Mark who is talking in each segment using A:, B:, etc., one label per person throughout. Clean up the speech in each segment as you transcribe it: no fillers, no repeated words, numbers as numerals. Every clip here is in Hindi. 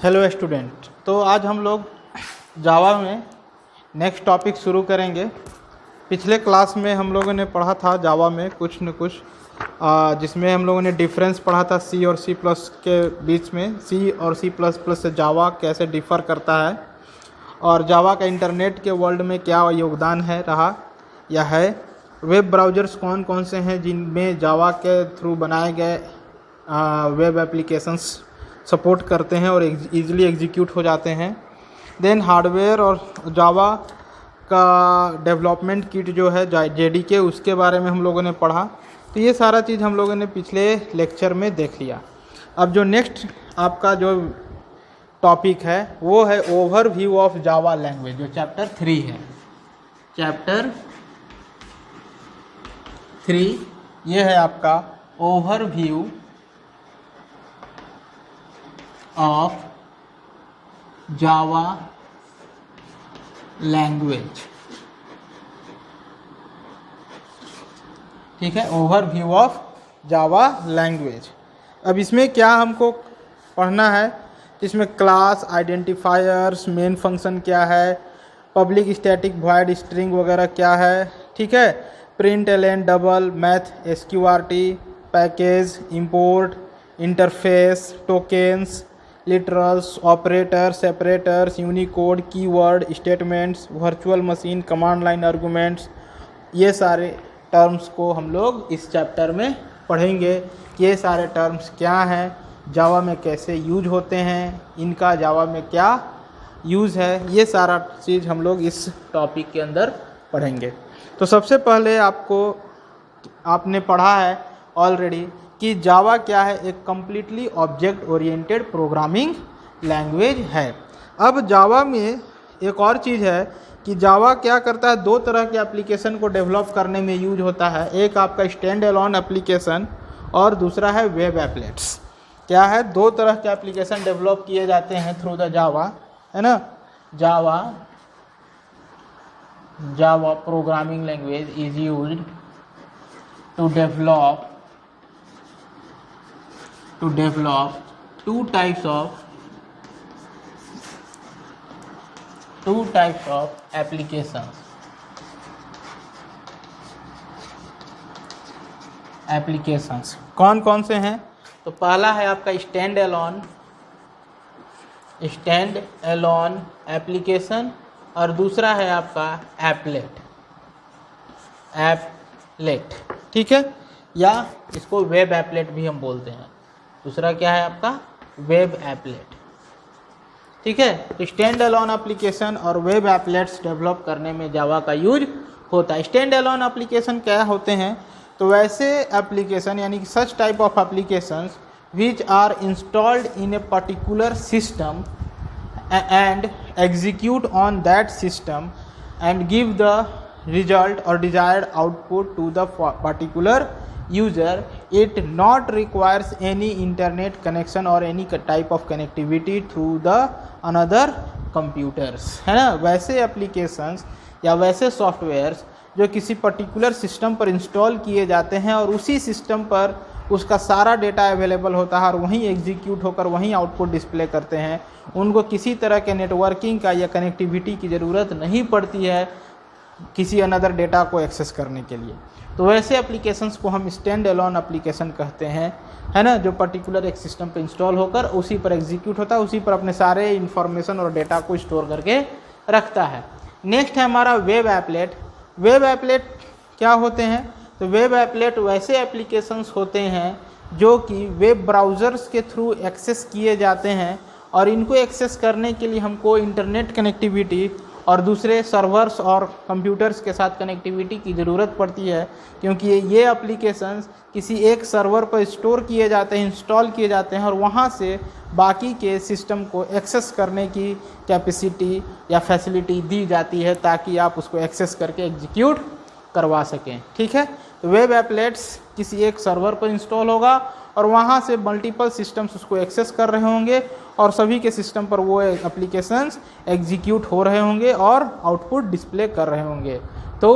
A: Hello student. तो आज हम लोग जावा में नेक्स्ट टॉपिक शुरू करेंगे। पिछले क्लास में हम लोगों ने पढ़ा था जावा में कुछ न कुछ, जिसमें हम लोगों ने डिफरेंस पढ़ा था सी और सी प्लस के बीच में। सी और सी प्लस प्लस से जावा कैसे डिफ़र करता है और जावा का इंटरनेट के वर्ल्ड में क्या योगदान है रहा या है। वेब ब्राउज़र्स कौन कौन से हैं जिनमें जावा के थ्रू बनाए गए वेब एप्लीकेशंस सपोर्ट करते हैं और ईज़िली एग्जीक्यूट हो जाते हैं। देन हार्डवेयर और जावा का डेवलपमेंट किट जो है जेडीके, उसके बारे में हम लोगों ने पढ़ा। तो ये सारा चीज़ हम लोगों ने पिछले लेक्चर में देख लिया। अब जो नेक्स्ट आपका जो टॉपिक है वो है ओवरव्यू ऑफ जावा लैंग्वेज, जो चैप्टर 3 है। चैप्टर 3 ये है आपका ओवरव्यू ऑफ जावा लैंग्वेज। ठीक है, ओवरव्यू ऑफ जावा लैंग्वेज। अब इसमें क्या हमको पढ़ना है, इसमें क्लास, आइडेंटिफायर्स, मेन फंक्शन क्या है, पब्लिक स्टैटिक वॉइड स्ट्रिंग वगैरह क्या है। ठीक है, println, double, math, S Q R T, package, import, interface, tokens, literals, operator, separators, Unicode, keyword, statements, virtual machine, command line arguments, ये सारे टर्म्स को हम लोग इस चैप्टर में पढ़ेंगे। ये सारे टर्म्स क्या हैं, जावा में कैसे यूज होते हैं, इनका जावा में क्या यूज़ है, ये सारा चीज़ हम लोग इस टॉपिक के अंदर पढ़ेंगे। तो सबसे पहले आपने पढ़ा है ऑलरेडी कि जावा क्या है, एक completely object oriented programming language है। अब जावा में एक और चीज़ है कि जावा क्या करता है, दो तरह के एप्लीकेशन को डेवलप करने में यूज होता है। एक आपका स्टैंड एलोन एप्लीकेशन और दूसरा है वेब एप्लेट्स। क्या है, दो तरह के एप्लीकेशन डेवलप किए जाते हैं थ्रू द जावा, है ना। Java programming language is used to develop two types of applications। कौन कौन से हैं? तो पहला है आपका स्टैंड एलोन एप्लीकेशन और दूसरा है आपका एपलेट। ठीक है, या इसको वेब एपलेट भी हम बोलते हैं। दूसरा क्या है आपका, वेब एपलेट। ठीक है, स्टैंड एलोन एप्लीकेशन और वेब एपलेट्स डेवलप करने में जावा का यूज होता है। स्टैंड एलोन एप्लीकेशन क्या होते हैं, तो वैसे एप्लीकेशन यानी कि such type of applications which are installed in a particular system and execute on that system and give the result or desired output to the particular user. It not requires any internet connection or any type of connectivity through the another computers, है ना। वैसे एप्लीकेशंस या वैसे सॉफ्टवेयर्स जो किसी पर्टिकुलर सिस्टम पर इंस्टॉल किए जाते हैं और उसी सिस्टम पर उसका सारा डेटा अवेलेबल होता है और वहीं एग्जीक्यूट होकर वहीं आउटपुट डिस्प्ले करते हैं, उनको किसी तरह के नेटवर्किंग का या कनेक्टिविटी की ज़रूरत नहीं पड़ती है किसी अनदर डेटा को एक्सेस करने के लिए। तो वैसे एप्लीकेशंस को हम स्टैंड एलोन एप्लीकेशन कहते हैं, है ना, जो पर्टिकुलर एक सिस्टम पे इंस्टॉल होकर उसी पर एग्जीक्यूट होता है, उसी पर अपने सारे इन्फॉर्मेशन और डेटा को स्टोर करके रखता है। नेक्स्ट है हमारा वेब एपलेट। वेब एपलेट क्या होते हैं, तो वेब एपलेट वैसे एप्लीकेशंस होते हैं जो कि वेब ब्राउज़र्स के थ्रू एक्सेस किए जाते हैं और इनको एक्सेस करने के लिए हमको इंटरनेट कनेक्टिविटी और दूसरे सर्वर्स और कंप्यूटर्स के साथ कनेक्टिविटी की ज़रूरत पड़ती है, क्योंकि ये एप्लीकेशंस किसी एक सर्वर पर स्टोर किए जाते हैं, इंस्टॉल किए जाते हैं और वहाँ से बाकी के सिस्टम को एक्सेस करने की कैपेसिटी या फैसिलिटी दी जाती है ताकि आप उसको एक्सेस करके एग्जीक्यूट करवा सकें। ठीक है, तो वेब एपलेट्स किसी एक सर्वर पर इंस्टॉल होगा और वहाँ से मल्टीपल सिस्टम्स उसको एक्सेस कर रहे होंगे और सभी के सिस्टम पर वो एप्लीकेशंस एग्जीक्यूट हो रहे होंगे और आउटपुट डिस्प्ले कर रहे होंगे। तो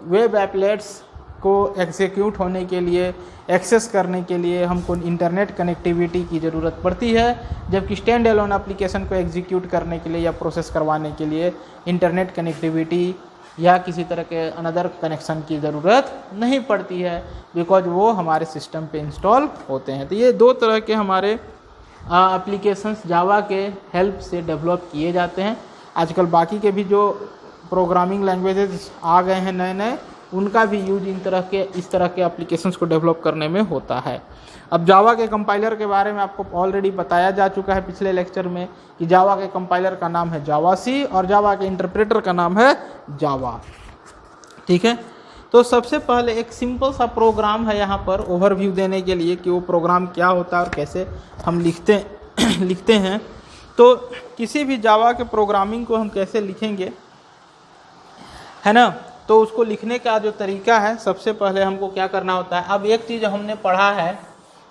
A: वेब एपलेट्स को एग्जीक्यूट होने के लिए, एक्सेस करने के लिए हमको इंटरनेट कनेक्टिविटी की ज़रूरत पड़ती है, जबकि स्टैंड एलोन एप्लीकेशन को एग्जीक्यूट करने के लिए या प्रोसेस करवाने के लिए इंटरनेट कनेक्टिविटी या किसी तरह के अनदर कनेक्शन की ज़रूरत नहीं पड़ती है, बिकॉज वो हमारे सिस्टम पे इंस्टॉल होते हैं। तो ये दो तरह के हमारे एप्लीकेशंस जावा के हेल्प से डेवलप किए जाते हैं। आजकल बाकी के भी जो प्रोग्रामिंग लैंग्वेजेस आ गए हैं नए नए, उनका भी यूज इस तरह के एप्लीकेशंस को डेवलप करने में होता है। अब जावा के कंपाइलर के बारे में आपको ऑलरेडी बताया जा चुका है पिछले लेक्चर में कि जावा के कंपाइलर का नाम है जावासी और जावा के इंटरप्रेटर का नाम है जावा। ठीक है, तो सबसे पहले एक सिंपल सा प्रोग्राम है यहाँ पर ओवरव्यू देने के लिए कि वो प्रोग्राम क्या होता है और कैसे हम लिखते हैं। तो किसी भी जावा के प्रोग्रामिंग को हम कैसे लिखेंगे, है ना, तो उसको लिखने का जो तरीका है, सबसे पहले हमको क्या करना होता है। अब एक चीज़ हमने पढ़ा है,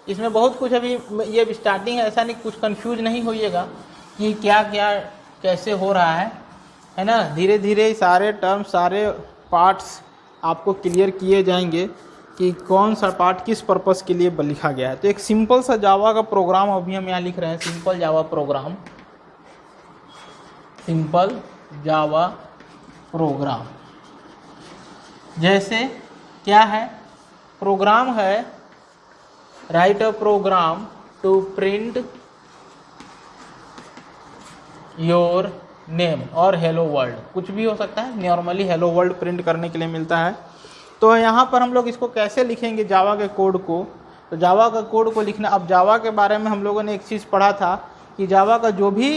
A: इसमें बहुत कुछ अभी ये स्टार्टिंग है, ऐसा नहीं कुछ कंफ्यूज नहीं होइएगा कि क्या क्या कैसे हो रहा है ना। धीरे धीरे सारे टर्म्स, सारे पार्ट्स आपको क्लियर किए जाएंगे कि कौन सा पार्ट किस पर्पस के लिए लिखा गया है। तो एक सिंपल सा जावा का प्रोग्राम अभी हम यहाँ लिख रहे हैं, simple Java program, simple Java program. जैसे क्या है, प्रोग्राम है write a program to print your name और हेलो वर्ल्ड, कुछ भी हो सकता है, नॉर्मली हेलो वर्ल्ड प्रिंट करने के लिए मिलता है। तो यहाँ पर हम लोग इसको कैसे लिखेंगे जावा के कोड को, तो जावा का कोड को लिखना। अब जावा के बारे में हम लोगों ने एक चीज़ पढ़ा था कि जावा का जो भी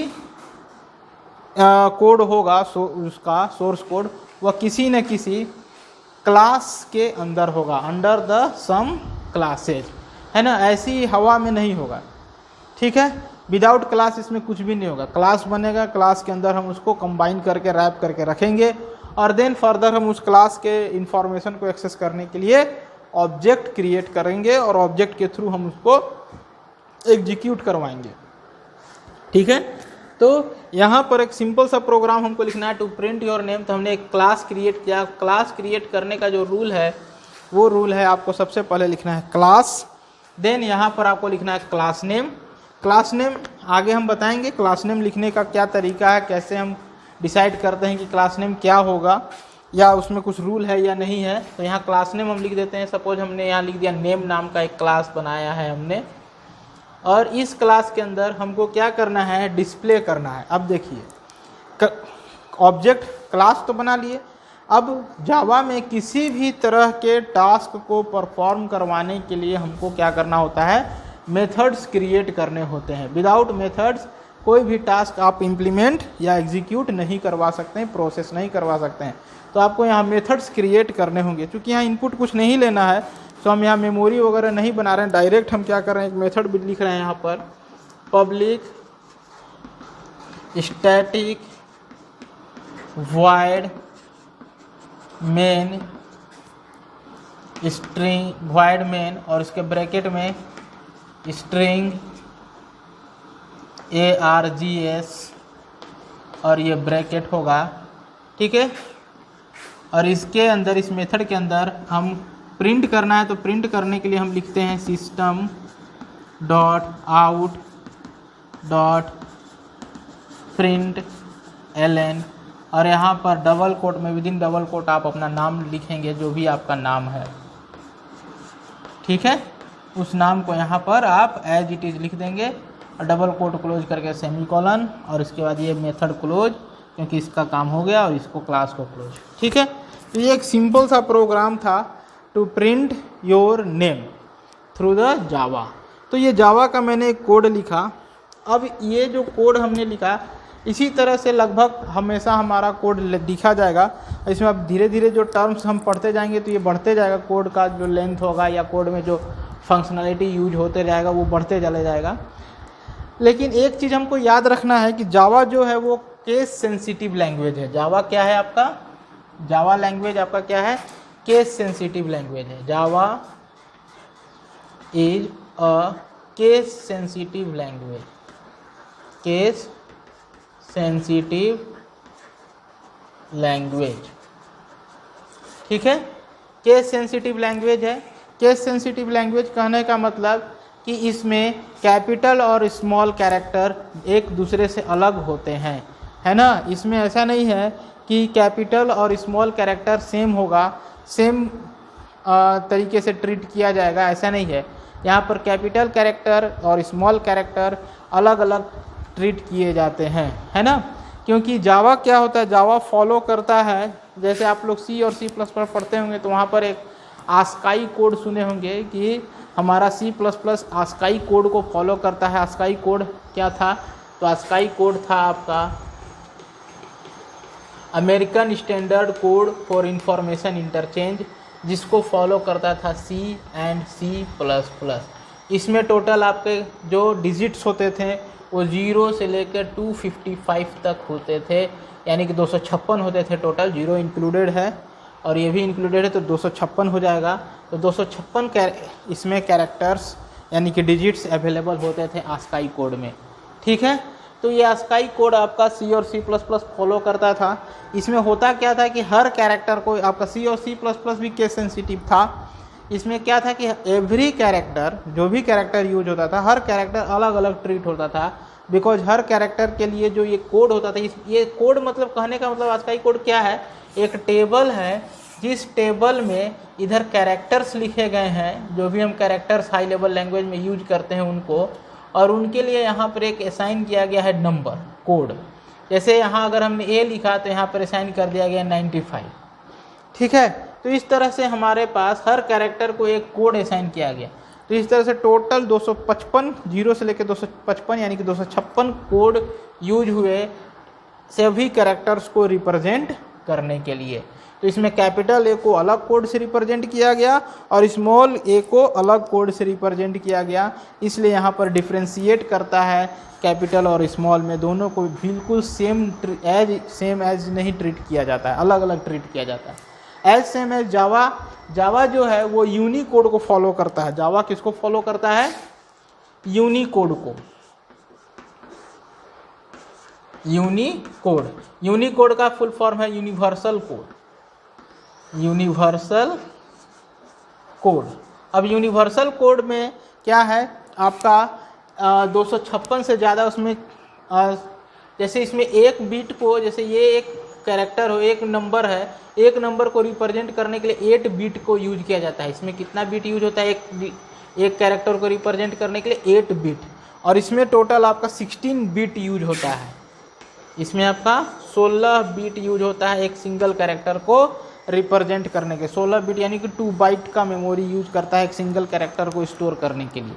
A: कोड होगा, उसका सोर्स कोड, वह किसी न किसी क्लास के अंदर होगा, अंडर द सम क्लासेज, है ना। ऐसी हवा में नहीं होगा, ठीक है। विदाउट क्लास इसमें कुछ भी नहीं होगा। क्लास बनेगा, क्लास के अंदर हम उसको कंबाइन करके रैप करके रखेंगे और देन फर्दर हम उस क्लास के इंफॉर्मेशन को एक्सेस करने के लिए ऑब्जेक्ट क्रिएट करेंगे और ऑब्जेक्ट के थ्रू हम उसको एग्जीक्यूट करवाएंगे, ठीक है। तो यहाँ पर एक सिंपल सा प्रोग्राम हमको लिखना है टू प्रिंट योर नेम। तो हमने एक क्लास क्रिएट किया। क्लास क्रिएट करने का जो रूल है वो रूल है, आपको सबसे पहले लिखना है क्लास, देन यहाँ पर आपको लिखना है क्लास नेम। क्लास नेम आगे हम बताएंगे क्लास नेम लिखने का क्या तरीका है, कैसे हम डिसाइड करते हैं कि क्लास नेम क्या होगा या उसमें कुछ रूल है या नहीं है। तो यहाँ क्लास नेम हम लिख देते हैं। सपोज हमने यहाँ लिख दिया नेम नाम का एक क्लास बनाया है हमने, और इस क्लास के अंदर हमको क्या करना है, डिस्प्ले करना है। अब देखिए, ऑब्जेक्ट क्लास तो बना लिए। अब जावा में किसी भी तरह के टास्क को परफॉर्म करवाने के लिए हमको क्या करना होता है, मेथड्स क्रिएट करने होते हैं। विदाउट मेथड्स कोई भी टास्क आप इम्प्लीमेंट या एग्जीक्यूट नहीं करवा सकते हैं, प्रोसेस नहीं करवा सकते हैं। तो आपको यहाँ मेथड्स क्रिएट करने होंगे। क्योंकि यहाँ इनपुट कुछ नहीं लेना है, तो हम यहाँ मेमोरी वगैरह नहीं बना रहे हैं, डायरेक्ट हम क्या कर रहे हैं, एक मेथड भी लिख रहे हैं यहाँ पर, public static void main string, void main और इसके ब्रैकेट में स्ट्रिंग ARGS और ये ब्रैकेट होगा, ठीक है। और इसके अंदर, इस मेथड के अंदर हम प्रिंट करना है, तो प्रिंट करने के लिए हम लिखते हैं system dot out dot print ln, और यहाँ पर डबल कोट में, विद इन डबल कोट आप अपना नाम लिखेंगे, जो भी आपका नाम है, ठीक है। उस नाम को यहाँ पर आप एज इट इज़ लिख देंगे और डबल कोट क्लोज करके सेमीकोलन, और इसके बाद ये मेथड क्लोज, क्योंकि इसका काम हो गया, और इसको क्लास को क्लोज, ठीक है। तो ये एक सिंपल सा प्रोग्राम था to print your name through the Java. तो ये जावा का मैंने एक कोड लिखा। अब ये जो कोड हमने लिखा, इसी तरह से लगभग हमेशा हमारा कोड लिखा जाएगा। इसमें अब धीरे धीरे जो टर्म्स हम पढ़ते जाएंगे तो ये बढ़ते जाएगा, कोड का जो लेंथ होगा या कोड में जो फंक्शनलिटी यूज होते रहेगा वो बढ़ते चले जाएगा। लेकिन एक चीज़ हमको याद रखना है कि जावा जो है वो केस सेंसिटिव लैंग्वेज है। जावा क्या है आपका, जावा लैंग्वेज आपका क्या है, केस सेंसिटिव लैंग्वेज है। Java is a case sensitive language, case sensitive language, ठीक है। केस सेंसिटिव लैंग्वेज है। केस सेंसिटिव लैंग्वेज कहने का मतलब कि इसमें कैपिटल और स्मॉल कैरेक्टर एक दूसरे से अलग होते हैं, है ना। इसमें ऐसा नहीं है कि कैपिटल और स्मॉल कैरेक्टर सेम होगा, सेम तरीके से ट्रीट किया जाएगा, ऐसा नहीं है। यहाँ पर कैपिटल कैरेक्टर और स्मॉल कैरेक्टर अलग अलग ट्रीट किए जाते हैं, है ना। क्योंकि जावा क्या होता है, जावा फॉलो करता है, जैसे आप लोग सी और सी प्लस प्लस पढ़ते होंगे तो वहाँ पर एक आस्काई कोड सुने होंगे कि हमारा C plus plus ASCII code को फॉलो करता है। आस्काई कोड क्या था, तो आस्काई कोड था आपका American standard code for information interchange, जिसको फॉलो करता था सी एंड सी प्लस प्लस। इसमें टोटल आपके जो डिजिट्स होते थे वो 0 से लेकर 255 तक होते थे, यानी कि 256 होते थे टोटल, 0 इंक्लूडेड है और ये भी इंक्लूडेड है तो 256 हो जाएगा। तो 256 इसमें कैरेक्टर्स यानी कि डिजिट्स अवेलेबल होते थे आस्काई कोड में, ठीक है। तो ये आस्काई कोड आपका सी और सी प्लस प्लस फॉलो करता था। इसमें होता क्या था कि हर कैरेक्टर को, आपका सी और सी प्लस प्लस भी केस सेंसिटिव था। इसमें क्या था कि एवरी कैरेक्टर, जो भी कैरेक्टर यूज होता था, हर कैरेक्टर अलग अलग ट्रीट होता था, बिकॉज हर कैरेक्टर के लिए जो ये कोड होता था, ये कोड मतलब कहने का मतलब आस्काई कोड क्या है, एक टेबल है जिस टेबल में इधर कैरेक्टर्स लिखे गए हैं, जो भी हम कैरेक्टर्स हाई लेवल लैंग्वेज में यूज करते हैं उनको, और उनके लिए यहाँ पर एक असाइन किया गया है नंबर कोड। जैसे यहाँ अगर हमने ए लिखा तो यहाँ पर असाइन कर दिया गया 95, ठीक है। तो इस तरह से हमारे पास हर कैरेक्टर को एक कोड असाइन किया गया। तो इस तरह से टोटल 255, 0 से लेकर 255 यानी कि 256 कोड यूज हुए सभी कैरेक्टर्स को रिप्रेजेंट करने के लिए। तो इसमें कैपिटल ए को अलग कोड से रिप्रेजेंट किया गया और स्मॉल ए को अलग कोड से रिप्रेजेंट किया गया। इसलिए यहाँ पर डिफ्रेंशिएट करता है कैपिटल और स्मॉल में, दोनों को बिल्कुल सेम एज नहीं ट्रीट किया जाता है, अलग अलग ट्रीट किया जाता है। एज सेम एज जावा जो है वो यूनिकोड को फॉलो करता है। जावा किसको फॉलो करता है, यूनिकोड को। यूनिकोड का फुल फॉर्म है यूनिवर्सल कोड। Universal code. अब यूनिवर्सल कोड में क्या है आपका 256 से ज़्यादा उसमें जैसे इसमें एक बिट को, जैसे ये एक कैरेक्टर हो, एक नंबर है, एक नंबर को रिप्रेजेंट करने के लिए 8 बिट को यूज किया जाता है। इसमें कितना बिट यूज होता है, एक कैरेक्टर को रिप्रेजेंट करने के लिए 8 बिट, और इसमें टोटल आपका 16 बिट यूज होता है। इसमें आपका 16 बिट यूज होता है एक सिंगल कैरेक्टर को रिप्रेजेंट करने के। 16 बिट यानी कि 2 बाइट का मेमोरी यूज करता है एक सिंगल कैरेक्टर को स्टोर करने के लिए।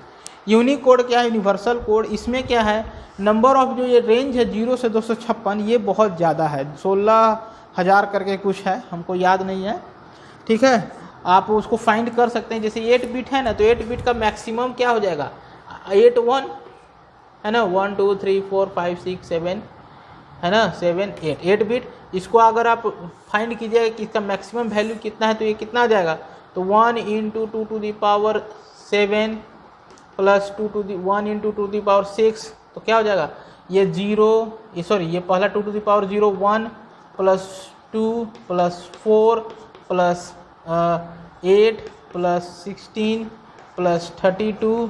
A: यूनिकोड क्या है, यूनिवर्सल कोड। इसमें क्या है, नंबर ऑफ जो ये रेंज है 0 से 256 ये बहुत ज़्यादा है, 16,000 करके कुछ है, हमको याद नहीं है, ठीक है। आप उसको फाइंड कर सकते हैं। जैसे 8 बिट है ना, तो 8 बिट का मैक्सिमम क्या हो जाएगा, 8 1 है ना, 1 2 3 4 5 6 7 है ना, 7 8 बिट। इसको अगर आप फाइंड कीजिएगा कि इसका मैक्सिमम वैल्यू कितना है, तो ये कितना आ जाएगा, तो 1 × 2 to the power 7 plus 1 × 2 to the power 6, तो क्या हो जाएगा, ये 0, ये पहला 2 to the power 0 1 plus 2 plus 4 plus 8 plus 16 plus 32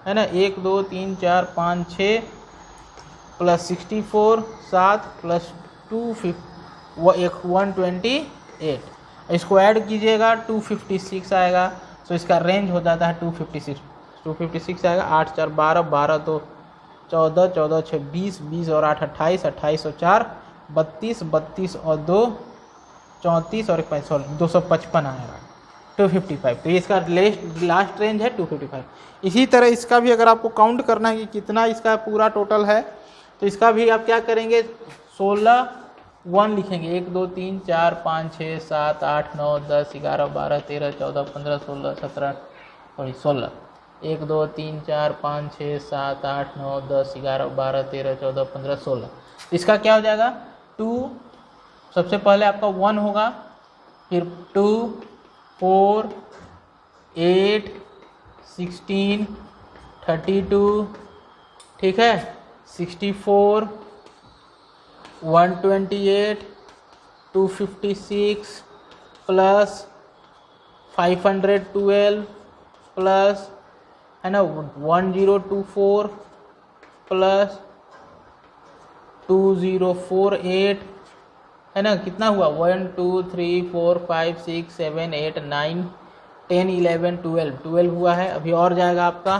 A: है ना, 1 2 3 4 5 6 प्लस 64 7 प्लस 128। इसको ऐड कीजिएगा 256 आएगा। तो इसका रेंज हो जाता है 256 आएगा। 8 4 12 12 तो 14 14 6 20 20 और 8 28 28 और 4 32 32 और 2 34 और 255 आएगा 255। तो इसका लास्ट रेंज है 255। इसी तरह इसका भी अगर आपको काउंट करना है कि कितना इसका पूरा टोटल है, तो इसका भी आप क्या करेंगे, 16 1 लिखेंगे, 1 2 3 4 5 6 7 8 9 10 11 12 13 14 15 16 17 16 1 2 3 4 5 6 7 8 9 10 11 12 13 14 15 16। इसका क्या हो जाएगा, 2 सबसे पहले आपका 1 होगा, फिर 2 4 8 16 32 ठीक है, 64 128 256 प्लस 512 प्लस है ना 1024 प्लस 2048 है ना, कितना हुआ 1 2 3 4 5 6 7 8 9 10 11 12 हुआ है। अभी और जाएगा आपका,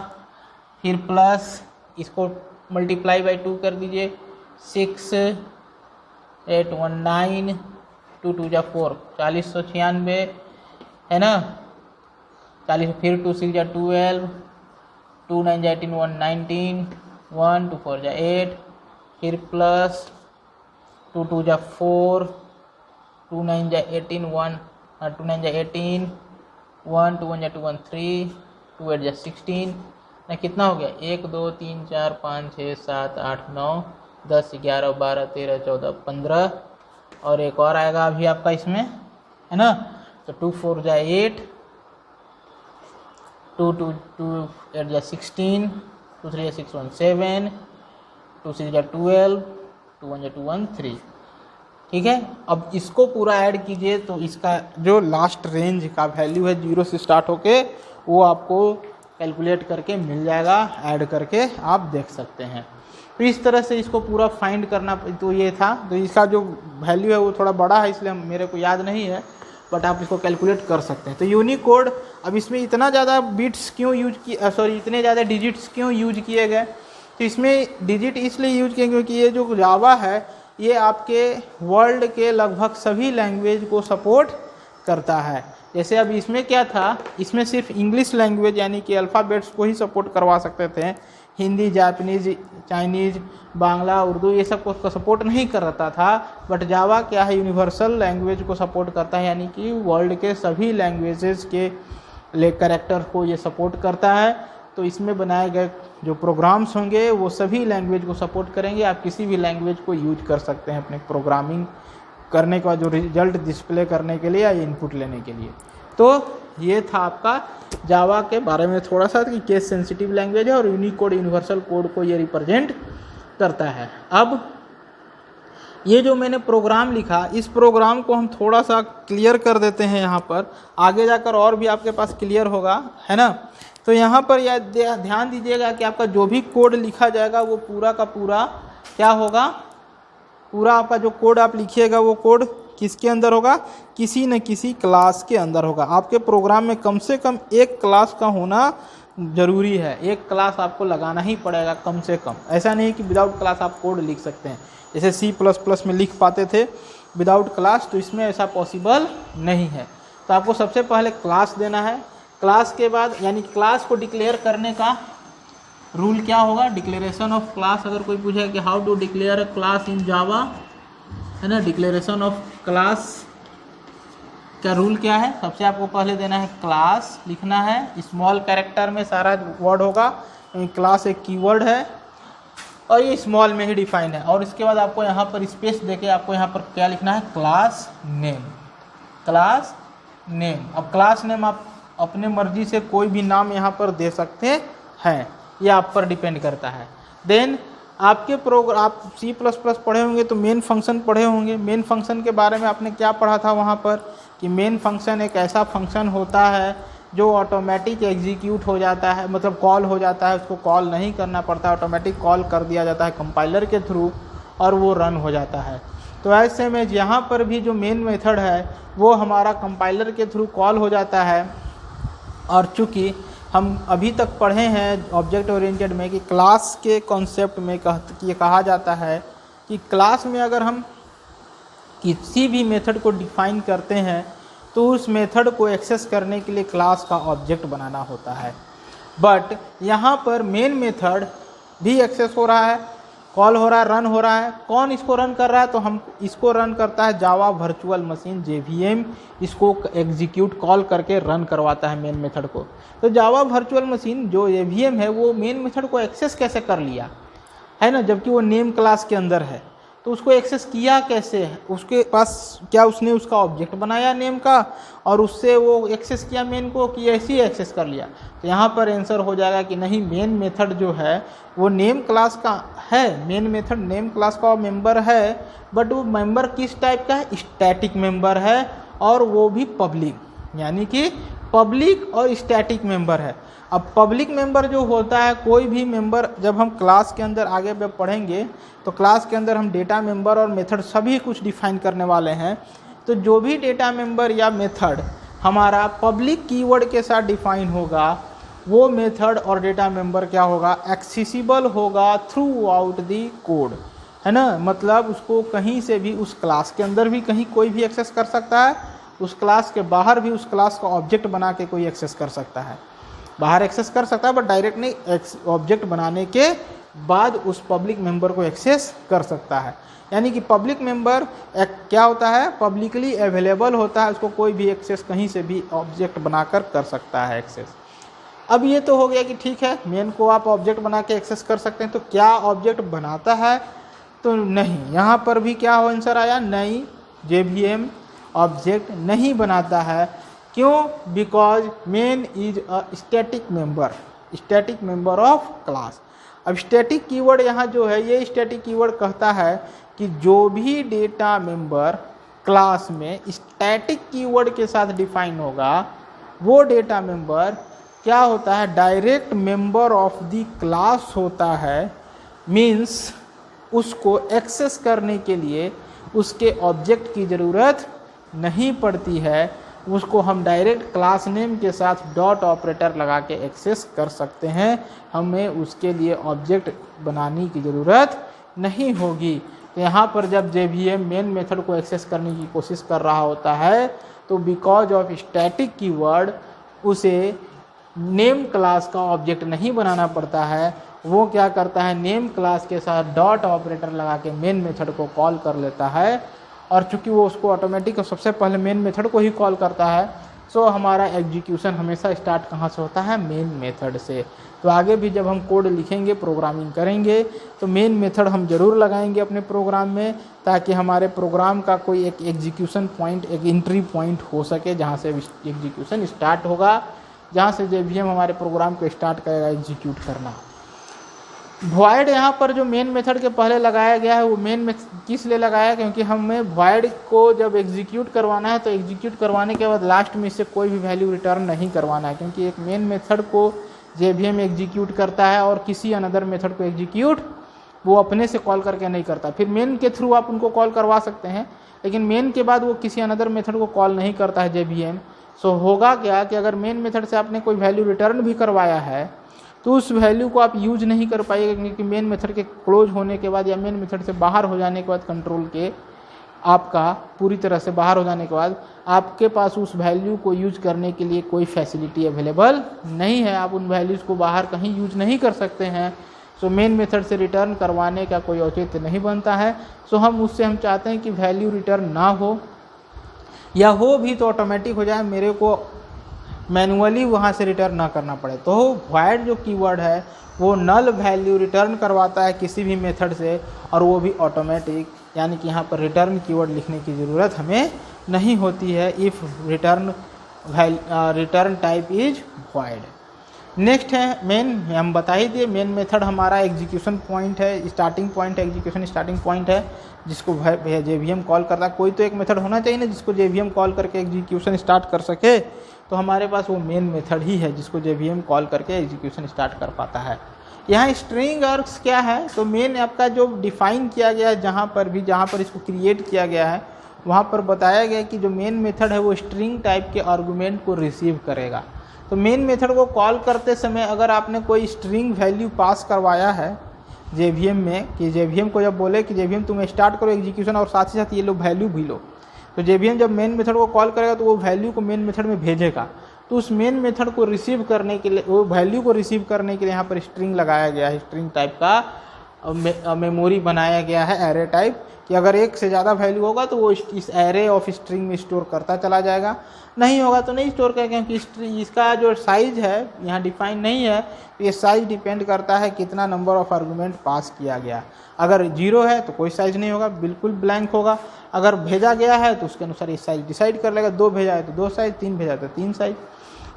A: फिर प्लस इसको मल्टीप्लाई बाई 2 कर दीजिए, 6 8 1 9 2 2 जा 4 4096 है ना 40, फिर 2 6 जा 12 2 9 जा 18 1 19 1 2 4 जा 8, फिर प्लस 2 2 जा 4 2 9 जा 18 1 2 9 जा 18 1 2 1 जा 2 1 3 2 8 जा 16 ना, कितना हो गया 1 2 3 4 5 6 7 8 9 10 11 12 13 14 15 और एक और आएगा अभी आपका इसमें है ना, तो 2 4 जा 8 2 2 2 8 जा 16 2 3 जा 6 1 7 2 6 जा 12 2 1 जा 2 1 3। ठीक है, अब इसको पूरा ऐड कीजिए तो इसका जो लास्ट रेंज का वैल्यू है 0 से स्टार्ट होके वो आपको कैलकुलेट करके मिल जाएगा, ऐड करके आप देख सकते हैं। तो इस तरह से इसको पूरा फाइंड करना, तो ये था, तो इसका जो वैल्यू है वो थोड़ा बड़ा है इसलिए मेरे को याद नहीं है, बट आप इसको कैलकुलेट कर सकते हैं। तो यूनिकोड, अब इसमें इतना ज़्यादा बिट्स क्यों यूज किए, सॉरी इतने ज़्यादा डिजिट्स क्यों यूज किए गए, तो इसमें डिजिट इसलिए यूज किए क्योंकि ये जो जावा है ये आपके वर्ल्ड के लगभग सभी लैंग्वेज को सपोर्ट करता है। जैसे अब इसमें क्या था, इसमें सिर्फ इंग्लिश लैंग्वेज यानी कि अल्फ़ाबेट्स को ही सपोर्ट करवा सकते थे, हिंदी जापानीज चाइनीज़ बांग्ला उर्दू ये सब को सपोर्ट नहीं करता था। बट जावा क्या है, यूनिवर्सल लैंग्वेज को सपोर्ट करता है, यानी कि वर्ल्ड के सभी लैंग्वेजेस के कैरेक्टर को ये सपोर्ट करता है। तो इसमें बनाए गए जो प्रोग्राम्स होंगे वो सभी लैंग्वेज को सपोर्ट करेंगे। आप किसी भी लैंग्वेज को यूज कर सकते हैं अपने प्रोग्रामिंग करने का, जो रिजल्ट डिस्प्ले करने के लिए या इनपुट लेने के लिए। तो ये था आपका जावा के बारे में थोड़ा सा कि केस सेंसिटिव लैंग्वेज है और यूनिकोड यूनिवर्सल कोड को ये रिप्रेजेंट करता है। अब ये जो मैंने प्रोग्राम लिखा, इस प्रोग्राम को हम थोड़ा सा क्लियर कर देते हैं यहाँ पर, आगे जाकर और भी आपके पास क्लियर होगा, है ना। तो यहाँ पर यह ध्यान दीजिएगा कि आपका जो भी कोड लिखा जाएगा वो पूरा का पूरा क्या होगा, पूरा आपका जो कोड आप लिखिएगा वो कोड किसके अंदर होगा, किसी न किसी क्लास के अंदर होगा। आपके प्रोग्राम में कम से कम एक क्लास का होना ज़रूरी है, एक क्लास आपको लगाना ही पड़ेगा कम से कम। ऐसा नहीं कि विदाउट क्लास आप कोड लिख सकते हैं, जैसे C++ में लिख पाते थे विदाउट क्लास, तो इसमें ऐसा पॉसिबल नहीं है। तो आपको सबसे पहले क्लास देना है, क्लास के बाद यानी क्लास को डिक्लेयर करने का रूल क्या होगा, डिक्लेरेशन ऑफ क्लास। अगर कोई पूछे कि how to declare a class in Java, है ना, डिक्लेरेशन ऑफ क्लास का रूल क्या है, सबसे आपको पहले देना है क्लास लिखना है, स्मॉल कैरेक्टर में सारा वर्ड होगा, क्लास एक कीवर्ड है और ये स्मॉल में ही डिफाइन है। और इसके बाद आपको यहाँ पर स्पेस देके आपको यहाँ पर क्या लिखना है, क्लास नेम, क्लास नेम। अब क्लास नेम आप अपने मर्जी से कोई भी नाम यहाँ पर दे सकते हैं, ये आप पर डिपेंड करता है। देन आपके आप C++ पढ़े होंगे तो मेन फंक्शन पढ़े होंगे। मेन फंक्शन के बारे में आपने क्या पढ़ा था वहाँ पर, कि मेन फंक्शन एक ऐसा फंक्शन होता है जो ऑटोमेटिक एग्जीक्यूट हो जाता है, मतलब कॉल हो जाता है, उसको कॉल नहीं करना पड़ता, ऑटोमेटिक कॉल कर दिया जाता है कंपाइलर के थ्रू और वो रन हो जाता है। तो ऐसे में यहाँ पर भी जो मेन मेथड है वो हमारा कंपाइलर के थ्रू कॉल हो जाता है। और चूँकि हम अभी तक पढ़े हैं ऑब्जेक्ट ओरिएंटेड में कि क्लास के कॉन्सेप्ट में कहा जाता है कि क्लास में अगर हम किसी भी मेथड को डिफाइन करते हैं तो उस मेथड को एक्सेस करने के लिए क्लास का ऑब्जेक्ट बनाना होता है। बट यहाँ पर मेन मेथड भी एक्सेस हो रहा है, कॉल हो रहा है, रन हो रहा है। कौन इसको रन कर रहा है, तो हम इसको रन करता है जावा वर्चुअल मशीन JVM, इसको एग्जीक्यूट कॉल करके रन करवाता है मेन मेथड को। तो जावा वर्चुअल मशीन जो JVM है वो मेन मेथड को एक्सेस कैसे कर लिया, है ना, जबकि वो नेम क्लास के अंदर है। तो उसको एक्सेस किया कैसे है, उसके पास क्या उसने उसका ऑब्जेक्ट बनाया नेम का और उससे वो एक्सेस किया मेन को, कि ऐसे ही एक्सेस कर लिया। तो यहाँ पर आंसर हो जाएगा कि नहीं, मेन मेथड जो है वो नेम क्लास का है, मेन मेथड नेम क्लास का मेंबर है, बट वो मेंबर किस टाइप का है, स्टैटिक मेंबर है और वो भी पब्लिक, यानी कि पब्लिक और स्टैटिक मेंबर है। अब पब्लिक मेंबर जो होता है, कोई भी मेंबर, जब हम क्लास के अंदर आगे पढ़ेंगे तो क्लास के अंदर हम डेटा मेंबर और मेथड सभी कुछ डिफाइन करने वाले हैं। तो जो भी डेटा मेंबर या मेथड हमारा पब्लिक कीवर्ड के साथ डिफाइन होगा, वो मेथड और डेटा मेंबर क्या होगा, एक्सेसिबल होगा थ्रू आउट दी कोड, है ना। मतलब उसको कहीं से भी, उस क्लास के अंदर भी कहीं कोई भी एक्सेस कर सकता है, उस क्लास के बाहर भी उस क्लास का ऑब्जेक्ट बना के कोई एक्सेस कर सकता है। बाहर एक्सेस कर सकता है बट डायरेक्ट नहीं, ऑब्जेक्ट बनाने के बाद उस पब्लिक मेंबर को एक्सेस कर सकता है। यानी कि पब्लिक मेंबर क्या होता है, पब्लिकली अवेलेबल होता है, उसको कोई भी एक्सेस कहीं से भी ऑब्जेक्ट बनाकर कर सकता है एक्सेस। अब ये तो हो गया कि ठीक है, मेन को आप ऑब्जेक्ट बना के एक्सेस कर सकते हैं। तो क्या ऑब्जेक्ट बनाता है, तो नहीं, यहाँ पर भी क्या आंसर आया, नहीं, JVM ऑब्जेक्ट नहीं बनाता है। क्यों? Because main is a static member of class. अब स्टैटिक कीवर्ड यहाँ जो है, ये स्टैटिक कीवर्ड कहता है कि जो भी डेटा मेंबर क्लास में स्टैटिक कीवर्ड के साथ डिफाइन होगा, वो डेटा मेंबर क्या होता है, direct member of the class होता है। मीन्स उसको एक्सेस करने के लिए उसके ऑब्जेक्ट की ज़रूरत नहीं पड़ती है, उसको हम डायरेक्ट क्लास नेम के साथ डॉट ऑपरेटर लगा के एक्सेस कर सकते हैं, हमें उसके लिए ऑब्जेक्ट बनाने की ज़रूरत नहीं होगी। तो यहाँ पर जब JVM मेन मेथड को एक्सेस करने की कोशिश कर रहा होता है, तो बिकॉज ऑफ स्टैटिक कीवर्ड उसे नेम क्लास का ऑब्जेक्ट नहीं बनाना पड़ता है। वो क्या करता है, नेम क्लास के साथ डॉट ऑपरेटर लगा के मेन मेथड को कॉल कर लेता है, और चूंकि वो उसको ऑटोमेटिक सबसे पहले मेन मेथड को ही कॉल करता है, सो हमारा एग्जीक्यूशन हमेशा स्टार्ट कहाँ से होता है, मेन मेथड से। तो आगे भी जब हम कोड लिखेंगे, प्रोग्रामिंग करेंगे, तो मेन मेथड हम ज़रूर लगाएंगे अपने प्रोग्राम में, ताकि हमारे प्रोग्राम का कोई एक एग्जीक्यूशन पॉइंट, एक एंट्री पॉइंट हो सके, जहाँ से एग्जीक्यूशन स्टार्ट होगा, जहाँ से JVM हमारे प्रोग्राम को स्टार्ट करेगा एग्जीक्यूट करना। वॉइड यहाँ पर जो मेन मेथड के पहले लगाया गया है, वो मेन किस लिए लगाया है, क्योंकि हमें वॉइड को जब एग्जीक्यूट करवाना है, तो एग्जीक्यूट करवाने के बाद लास्ट में इससे कोई भी वैल्यू रिटर्न नहीं करवाना है, क्योंकि एक मेन मेथड को JVM एग्जीक्यूट करता है और किसी अनदर मेथड को एग्जीक्यूट वो अपने से कॉल करके नहीं करता। फिर मेन के थ्रू आप उनको कॉल करवा सकते हैं, लेकिन मेन के बाद वो किसी अनदर मेथड को कॉल नहीं करता है JVM। सो होगा क्या कि अगर मेन मेथड से आपने कोई वैल्यू रिटर्न भी करवाया है, तो उस वैल्यू को आप यूज नहीं कर पाइएगा, क्योंकि मेन मेथड के क्लोज होने के बाद या मेन मेथड से बाहर हो जाने के बाद, कंट्रोल के आपका पूरी तरह से बाहर हो जाने के बाद, आपके पास उस वैल्यू को यूज करने के लिए कोई फैसिलिटी अवेलेबल नहीं है। आप उन वैल्यूज़ को बाहर कहीं यूज नहीं कर सकते हैं। सो मेन मेथड से रिटर्न करवाने का कोई औचित्य नहीं बनता है। सो हम चाहते हैं कि वैल्यू रिटर्न ना हो, या हो भी तो ऑटोमेटिक हो जाए, मेरे को मैनुअली वहाँ से रिटर्न ना करना पड़े। तो वॉइड जो कीवर्ड है वो नल वैल्यू रिटर्न करवाता है किसी भी मेथड से, और वो भी ऑटोमेटिक, यानी कि यहाँ पर रिटर्न कीवर्ड लिखने की ज़रूरत हमें नहीं होती है if return type is void. Next है मेन, हम बता ही दिए, मेन मेथड हमारा एग्जीक्यूशन पॉइंट है, स्टार्टिंग पॉइंट है, एग्जीक्यूशन स्टार्टिंग पॉइंट है, जिसको JVM कॉल करता है। कोई तो एक मेथड होना चाहिए ना जिसको JVM कॉल करके एग्जीक्यूशन स्टार्ट कर सके, तो हमारे पास वो मेन मेथड ही है जिसको JVM कॉल करके एग्जीक्यूशन स्टार्ट कर पाता है। यहाँ स्ट्रिंग आर्ग्स क्या है, तो मेन आपका जो डिफाइन किया गया है, जहाँ पर इसको क्रिएट किया गया है, वहाँ पर बताया गया कि जो मेन मेथड है वो स्ट्रिंग टाइप के आर्गूमेंट को रिसीव करेगा। तो मेन मेथड को कॉल करते समय अगर आपने कोई स्ट्रिंग वैल्यू पास करवाया है JVM में, कि JVM को जब बोले कि JVM तुम स्टार्ट करो एग्जीक्यूशन और साथ ही साथ ये लो वैल्यू भी लो, तो JVM जब मेन मेथड को कॉल करेगा तो वो वैल्यू को मेन मेथड में भेजेगा। तो उस मेन मेथड को रिसीव करने के लिए, वो वैल्यू को रिसीव करने के लिए यहाँ पर स्ट्रिंग लगाया गया है, स्ट्रिंग टाइप का मेमोरी बनाया गया है, एरे टाइप, कि अगर एक से ज़्यादा वैल्यू होगा तो वो इस एरे ऑफ स्ट्रिंग में स्टोर करता चला जाएगा, नहीं होगा तो नहीं स्टोर करेगा, क्योंकि इसका जो साइज़ है यहाँ डिफाइन नहीं है। तो ये साइज़ डिपेंड करता है कितना नंबर ऑफ आर्गूमेंट पास किया गया। अगर 0 है तो कोई साइज़ नहीं होगा, बिल्कुल ब्लैंक होगा। अगर भेजा गया है तो उसके अनुसार ये साइज़ डिसाइड कर लेगा, 2 भेजा है तो 2 साइज़, 3 भेजा है तो 3 साइज़।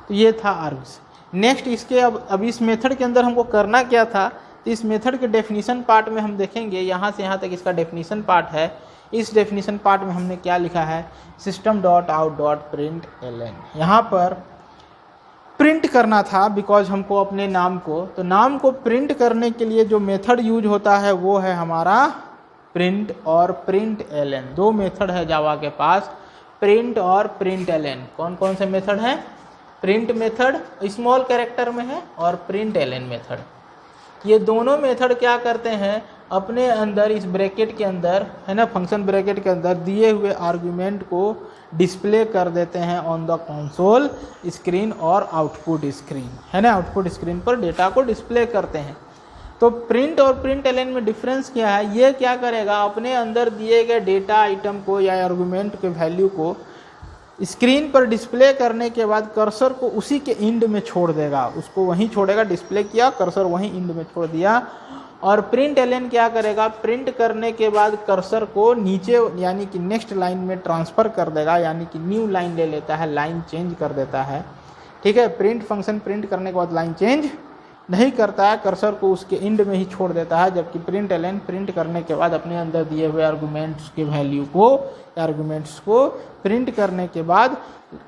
A: तो ये था आर्ग्स। नेक्स्ट इसके अब इस मेथड के अंदर हमको करना क्या था, तो इस मेथड के डेफिनीशन पार्ट में हम देखेंगे, यहाँ से यहाँ तक इसका डेफिनीशन पार्ट है। इस डेफिनीशन पार्ट में हमने क्या लिखा है, system.out.println। यहाँ पर प्रिंट करना था बिकॉज हमको अपने नाम को, तो नाम को प्रिंट करने के लिए जो मेथड यूज होता है वो है हमारा प्रिंट और प्रिंट एलन। दो मेथड है जावा के पास, प्रिंट और प्रिंट एलन। कौन कौन से मेथड हैं? प्रिंट मेथड स्मॉल कैरेक्टर में है और प्रिंट एलन मेथड। ये दोनों मेथड क्या करते हैं, अपने अंदर इस ब्रैकेट के अंदर है ना, फंक्शन ब्रैकेट के अंदर दिए हुए आर्गुमेंट को डिस्प्ले कर देते हैं ऑन द कंसोल स्क्रीन और आउटपुट स्क्रीन, है ना, आउटपुट स्क्रीन पर डेटा को डिस्प्ले करते हैं। तो प्रिंट और प्रिंट एलन में डिफरेंस क्या है? ये क्या करेगा, अपने अंदर दिए गए डेटा आइटम को या आर्गुमेंट के वैल्यू को स्क्रीन पर डिस्प्ले करने के बाद कर्सर को उसी के एंड में छोड़ देगा, उसको वहीं छोड़ेगा, डिस्प्ले किया, कर्सर वहीं एंड में छोड़ दिया। और प्रिंट एलन क्या करेगा, प्रिंट करने के बाद कर्सर को नीचे यानी कि नेक्स्ट लाइन में ट्रांसफ़र कर देगा, यानी कि न्यू लाइन ले लेता है, लाइन चेंज कर देता है। ठीक है, प्रिंट फंक्शन प्रिंट करने के बाद लाइन चेंज नहीं करता है, कर्सर को उसके एंड में ही छोड़ देता है, जबकि प्रिंट एलन प्रिंट करने के बाद अपने अंदर दिए हुए आर्गुमेंट्स के वैल्यू को, आर्गुमेंट्स को प्रिंट करने के बाद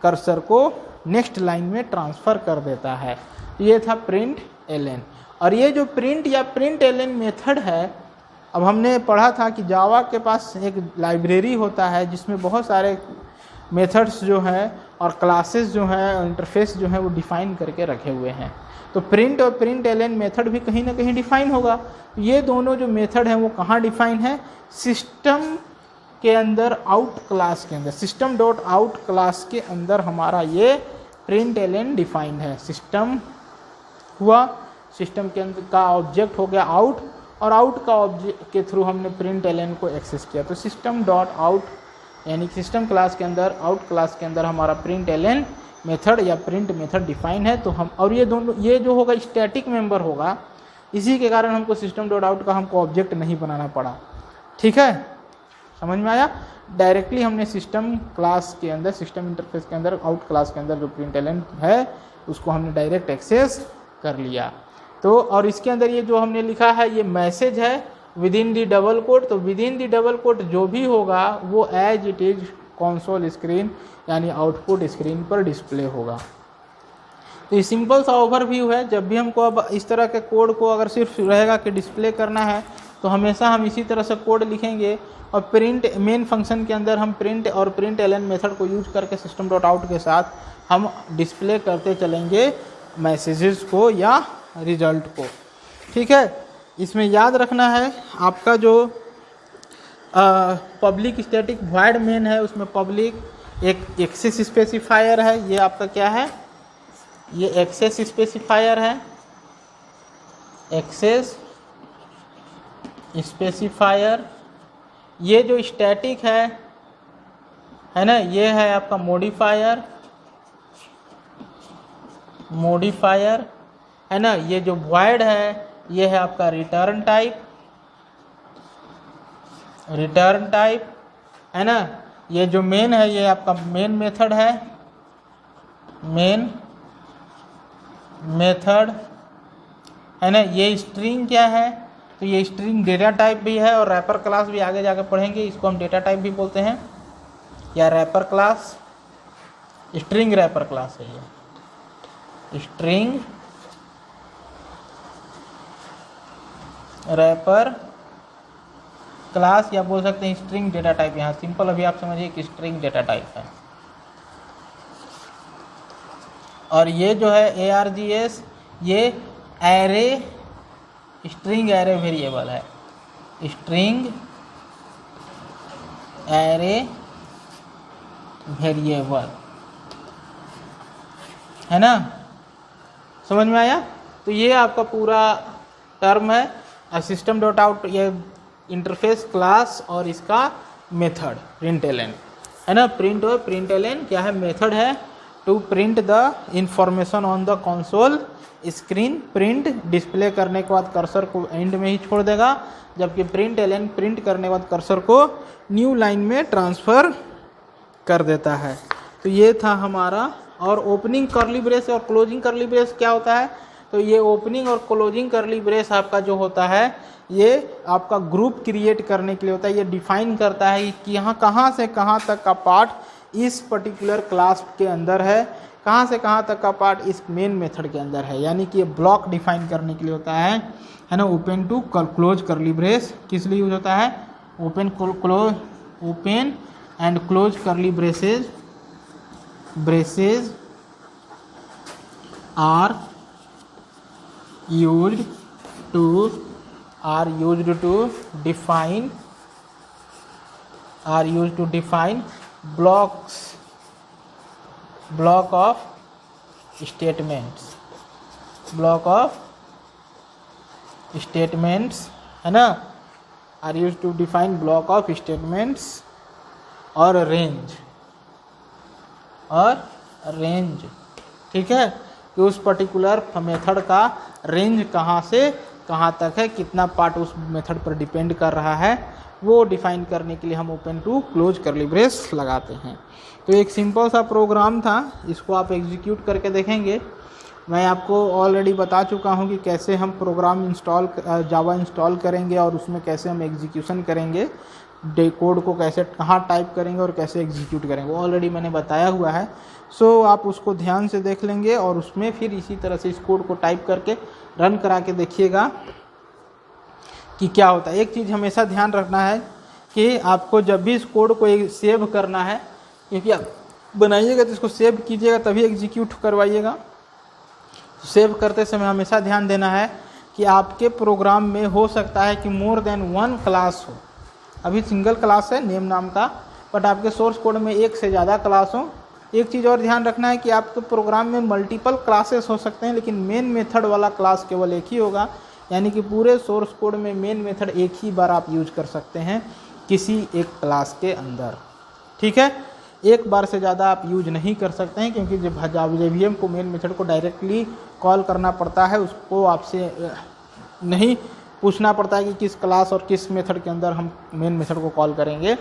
A: कर्सर को नेक्स्ट लाइन में ट्रांसफ़र कर देता है। ये था प्रिंट एलन। और ये जो प्रिंट या प्रिंट एलन मेथड है, अब हमने पढ़ा था कि जावा के पास एक लाइब्रेरी होता है जिसमें बहुत सारे मेथड्स जो हैं और क्लासेस जो हैं, इंटरफेस जो है वो डिफ़ाइन करके रखे हुए हैं। तो प्रिंट और प्रिंट एलन मेथड भी कहीं ना कहीं डिफ़ाइन होगा। ये दोनों जो मेथड हैं वो कहाँ डिफ़ाइन है? सिस्टम के अंदर, आउट क्लास के अंदर, सिस्टम डॉट आउट क्लास के अंदर हमारा ये प्रिंट एलन डिफ़ाइंड है। सिस्टम हुआ, सिस्टम के अंदर का ऑब्जेक्ट हो गया आउट, और आउट का ऑब्जेक्ट के थ्रू हमने प्रिंट एलन को एक्सेस किया। तो सिस्टम डॉट आउट यानी सिस्टम क्लास के अंदर, आउट क्लास के अंदर हमारा प्रिंट एलन मेथड या प्रिंट मेथड डिफाइन है। तो हम, और ये दोनों, ये जो होगा स्टैटिक मेंबर होगा, इसी के कारण हमको सिस्टम डॉट आउट का हमको ऑब्जेक्ट नहीं बनाना पड़ा। ठीक है, समझ में आया? डायरेक्टली हमने सिस्टम क्लास के अंदर, सिस्टम इंटरफेस के अंदर, आउट क्लास के अंदर जो प्रिंट एलन है उसको हमने डायरेक्ट एक्सेस कर लिया। तो और इसके अंदर ये जो हमने लिखा है ये मैसेज है within the double quote. तो within the double quote जो भी होगा वो as it is console screen यानी आउटपुट स्क्रीन पर डिस्प्ले होगा। तो ये सिंपल सा ओवरव्यू है। जब भी हमको अब इस तरह के कोड को अगर सिर्फ रहेगा कि डिस्प्ले करना है तो हमेशा हम इसी तरह से कोड लिखेंगे, और प्रिंट मेन फंक्शन के अंदर हम प्रिंट और प्रिंट एलन मेथड को यूज करके सिस्टम डॉट आउट के साथ हम डिस्प्ले करते चलेंगे मैसेजेस को या रिजल्ट को। ठीक है, इसमें याद रखना है आपका जो पब्लिक स्टैटिक वॉइड मेन है उसमें पब्लिक एक एक्सेस स्पेसिफायर है। ये आपका क्या है? ये एक्सेस स्पेसिफायर है, एक्सेस स्पेसिफायर। ये जो स्टैटिक है ना, ये है आपका मॉडिफायर, मॉडिफायर है ना। ये जो वॉइड है ये है आपका रिटर्न टाइप, रिटर्न टाइप है ना। ये जो मेन है ये आपका मेन मेथड है, मेन मेथड है ना। ये स्ट्रिंग क्या है? तो ये स्ट्रिंग डेटा टाइप भी है, और रैपर क्लास भी आगे जाकर पढ़ेंगे, इसको हम डेटा टाइप भी बोलते हैं या wrapper class. String wrapper class है ये, स्ट्रिंग रैपर क्लास या बोल सकते हैं स्ट्रिंग डेटा टाइप। यहाँ सिंपल अभी आप समझिए कि स्ट्रिंग डेटा टाइप है। और ये जो है ARGS ये एरे, स्ट्रिंग एरे वेरिएबल है, स्ट्रिंग एरे वेरिएबल है ना। समझ में आया? तो ये आपका पूरा टर्म है सिस्टम डॉट आउट, ये इंटरफेस क्लास और इसका मेथड प्रिंट एलन है ना। प्रिंट और प्रिंट एलन क्या है? मेथड है to print the information on the console screen. Print display करने के बाद कर्सर को एंड में ही छोड़ देगा, जबकि प्रिंट एलन प्रिंट करने के बाद कर्सर को न्यू लाइन में ट्रांसफ़र कर देता है। तो ये था हमारा। और ओपनिंग कर्ली ब्रेस और क्लोजिंग कर्ली ब्रेस क्या होता है? तो ये ओपनिंग और क्लोजिंग कर्ली ब्रेस आपका जो होता है ये आपका ग्रुप क्रिएट करने के लिए होता है। ये डिफाइन करता है कि यहाँ कहाँ से कहाँ तक का पार्ट इस पर्टिकुलर क्लास के अंदर है, कहाँ से कहाँ तक का पार्ट इस मेन मेथड के अंदर है, यानी कि ये ब्लॉक डिफाइन करने के लिए होता है ना। Open to close curly brace किस लिए यूज होता है, open and close curly braces are used to define block of statements है ना, are use to define block of statements और रेंज, ठीक है, कि उस पर्टिकुलर मेथड का रेंज कहाँ से कहाँ तक है, कितना पार्ट उस मेथड पर डिपेंड कर रहा है, वो डिफाइन करने के लिए हम open to close curly brace लगाते हैं। तो एक सिंपल सा प्रोग्राम था, इसको आप एग्जीक्यूट करके देखेंगे। मैं आपको ऑलरेडी बता चुका हूँ कि कैसे हम प्रोग्राम जावा इंस्टॉल करेंगे और उसमें कैसे हम एग्जीक्यूशन करेंगे, कोड को कैसे कहाँ टाइप करेंगे और कैसे एग्जीक्यूट करेंगे, वो ऑलरेडी मैंने बताया हुआ है। सो आप उसको ध्यान से देख लेंगे और उसमें फिर इसी तरह से इस कोड को टाइप करके रन करा के देखिएगा कि क्या होता है। एक चीज़ हमेशा ध्यान रखना है कि आपको जब भी इस कोड को सेव करना है, क्योंकि आप बनाइएगा तो इसको सेव कीजिएगा तभी एग्जीक्यूट करवाइएगा। सेव करते समय हमेशा ध्यान देना है कि आपके प्रोग्राम में हो सकता है कि मोर देन वन क्लास हो। अभी सिंगल क्लास है नेम नाम का, बट आपके सोर्स कोड में एक से ज़्यादा क्लास हो। एक चीज़ और ध्यान रखना है कि आपके प्रोग्राम में मल्टीपल क्लासेस हो सकते हैं, लेकिन मेन मेथड वाला क्लास केवल एक ही होगा, यानी कि पूरे सोर्स कोड में मेन मेथड एक ही बार आप यूज कर सकते हैं किसी एक क्लास के अंदर, ठीक है। एक बार से ज़्यादा आप यूज नहीं कर सकते हैं, क्योंकि जब JVM को मेन मेथड को डायरेक्टली कॉल करना पड़ता है, उसको आपसे नहीं पूछना पड़ता है कि किस क्लास और किस मेथड के अंदर हम मेन मेथड को कॉल करेंगे,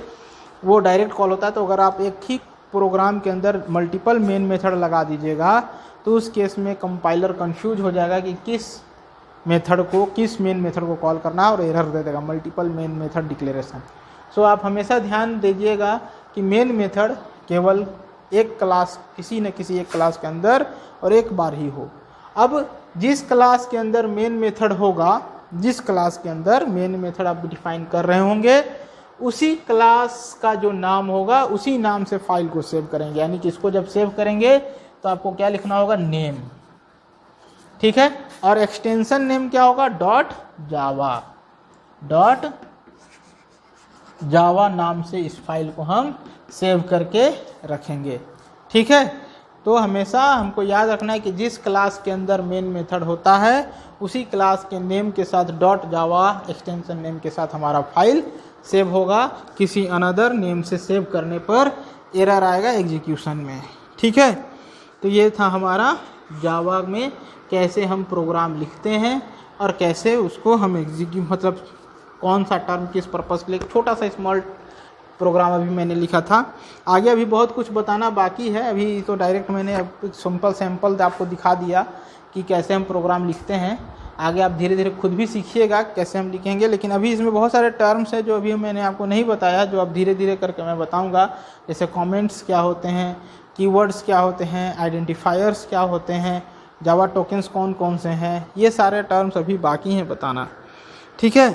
A: वो डायरेक्ट कॉल होता है। तो अगर आप एक ही प्रोग्राम के अंदर मल्टीपल मेन मेथड लगा दीजिएगा तो उस केस में कंपाइलर कंफ्यूज हो जाएगा कि किस मेन मेथड को कॉल करना है और एरर दे देगा, मल्टीपल मेन मेथड डिक्लेरेशन। सो आप हमेशा ध्यान दीजिएगा कि मेन मेथड केवल एक क्लास, किसी न किसी एक क्लास के अंदर और एक बार ही हो। अब जिस क्लास के अंदर मेन मेथड होगा, जिस क्लास के अंदर मेन मेथड आप डिफाइन कर रहे होंगे, उसी क्लास का जो नाम होगा उसी नाम से फाइल को सेव करेंगे। यानी कि इसको जब सेव करेंगे तो आपको क्या लिखना होगा, नेम, ठीक है। और एक्सटेंशन नेम क्या होगा, जावा नाम से इस फाइल को हम सेव करके रखेंगे, ठीक है। तो हमेशा हमको याद रखना है कि जिस क्लास के अंदर मेन मेथड होता है उसी क्लास के नेम के साथ .java एक्सटेंशन नेम के साथ हमारा फाइल सेव होगा। किसी अनदर नेम से सेव करने पर एरर आएगा एग्जीक्यूशन में, ठीक है। तो ये था हमारा जावा में कैसे हम प्रोग्राम लिखते हैं और कैसे उसको हम मतलब कौन सा टर्म किस पर्पज़ के लिए, छोटा सा स्मॉल प्रोग्राम अभी मैंने लिखा था। आगे अभी बहुत कुछ बताना बाकी है, अभी तो डायरेक्ट मैंने सैंपल आपको दिखा दिया कि कैसे हम प्रोग्राम लिखते हैं। आगे आप धीरे धीरे खुद भी सीखिएगा कैसे हम लिखेंगे, लेकिन अभी इसमें बहुत सारे टर्म्स हैं जो अभी मैंने आपको नहीं बताया, जो अब धीरे धीरे करके मैं बताऊंगा। जैसे कमेंट्स क्या होते हैं, कीवर्ड्स क्या होते हैं, आइडेंटिफायर्स क्या होते हैं, जावा टोकन्स कौन कौन से हैं, ये सारे टर्म्स अभी बाकी हैं बताना, ठीक है।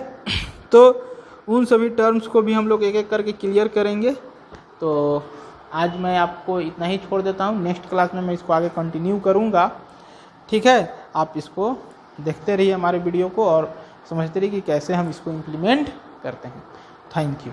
A: तो उन सभी टर्म्स को भी हम लोग एक एक करके क्लियर करेंगे। तो आज मैं आपको इतना ही छोड़ देता हूँ, नेक्स्ट क्लास में मैं इसको आगे कंटिन्यू करूँगा, ठीक है। आप इसको देखते रहिए हमारे वीडियो को और समझते रहिए कि कैसे हम इसको इम्प्लीमेंट करते हैं। Thank you.